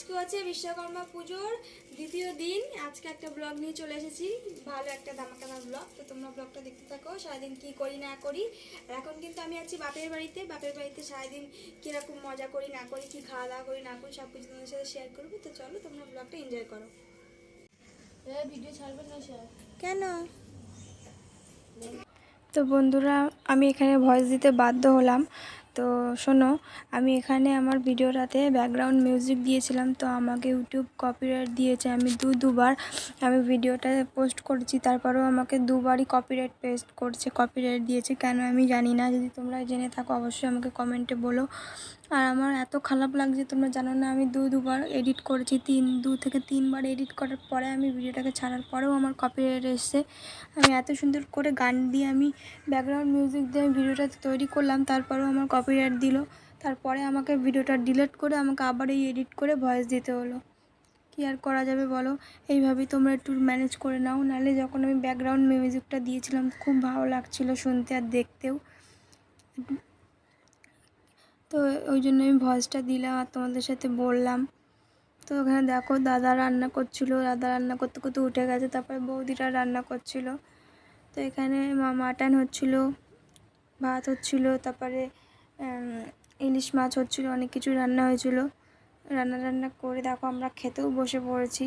আজকে হচ্ছে বিশ্বকর্মা পুজোর দ্বিতীয় দিন। আজকে একটা ব্লগ নিয়ে চলে এসেছি, ভালো একটা ধামাকাদার ব্লগ। তো তোমরা ব্লগটা দেখতে থাকো, সারাদিন কি করি না করি। আর এখন কিন্তু আমি আছি বাপের বাড়িতে সারাদিন কীরকম মজা করি না করি, কি খাওয়া দাওয়া করি না করি, সব কিছু তোমাদের সাথে শেয়ার করবো। তো চলো তোমরা ব্লগটা এনজয় করো। ভিডিও ছাড়বেন না স্যার? কেন? তো বন্ধুরা, আমি এখানে ভয়েস দিতে বাধ্য হলাম। তো শোনো, আমি এখানে আমার ভিডিওটাতে ব্যাকগ্রাউন্ড মিউজিক দিয়েছিলাম, তো আমাকে ইউটিউব কপিরাইট দিয়েছে। আমি দুবার আমি ভিডিওটা পোস্ট করেছি, তারপরেও আমাকে দুবারই কপিরাইট কপিরাইট দিয়েছে। কেন আমি জানি না, যদি তোমরা জেনে থাকো অবশ্যই আমাকে কমেন্টে বলো। আর আমার এত খারাপ লাগছে, তোমরা জানো না, আমি দুবার এডিট করেছি, 2 থেকে 3 বার এডিট করার পরে আমি ভিডিওটাকে ছাড়ার পরেও আমার কপিরাইট এসেছে। আমি এত সুন্দর করে গান দিয়ে আমি ব্যাকগ্রাউন্ড মিউজিক দিয়ে আমি ভিডিওটা তৈরি করলাম, তারপরেও আমার কপিরাইট দিল। তারপরে আমাকে ভিডিওটা ডিলিট করে আমাকে আবার এই এডিট করে ভয়েস দিতে হলো। কী আর করা যাবে বলো, এইভাবেই তোমরা একটু ম্যানেজ করে নাও। নাহলে যখন আমি ব্যাকগ্রাউন্ড মিউজিকটা দিয়েছিলাম খুব ভালো লাগছিলো শুনতে আর দেখতেও, তো ওই জন্য আমি ভয়েসটা দিলাম আর তোমাদের সাথে বললাম। তো ওখানে দেখো দাদা রান্না করছিলো, দাদা রান্না করতে করতে উঠে গেছে, তারপরে বৌদিরা রান্না করছিলো। তো এখানে মাটন হচ্ছিলো, ভাত হচ্ছিলো, তারপরে ইলিশ মাছ হচ্ছিলো, অনেক কিছু রান্না হয়েছিল। রান্না করে দেখো আমরা খেতেও বসে পড়েছি।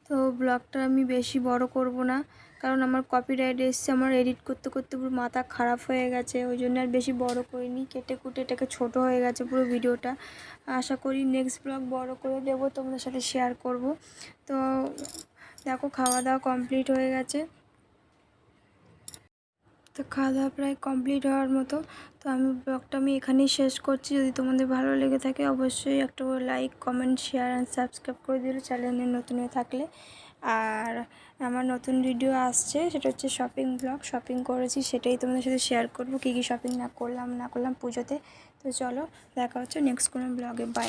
তো ব্লগটা আমি বেশি বড় করব না, কারণ আমার কপিরাইট এসছে। আমার এডিট করতে করতে পুরো মাথা খারাপ হয়ে গেছে, ওই জন্য আর বেশি বড় করিনি, কেটে কুটে এটাকে ছোটো হয়ে গেছে পুরো ভিডিওটা। আশা করি নেক্সট ব্লগ বড় করে দেবো, তোমাদের সাথে শেয়ার করব। তো দেখো খাওয়া দাওয়া কমপ্লিট হয়ে গেছে। তো খাওয়া দাওয়া প্রায় কমপ্লিট হওয়ার মতো। তো ব্লগটা আমি এখানেই শেষ করছি। যদি তোমাদের ভালো লেগে থাকে অবশ্যই একটা like, comment, share and subscribe করে দিও চ্যানেলে নতুন হয়ে থাকলে। আর আমার নতুন ভিডিও আসছে, সেটা হচ্ছে শপিং ব্লগ। শপিং করেছি সেটাই তোমাদের সাথে শেয়ার করব, কী কী শপিং না করলাম পুজোতে। তো চলো দেখা হচ্ছে নেক্সট কোনো ব্লগে। বাই।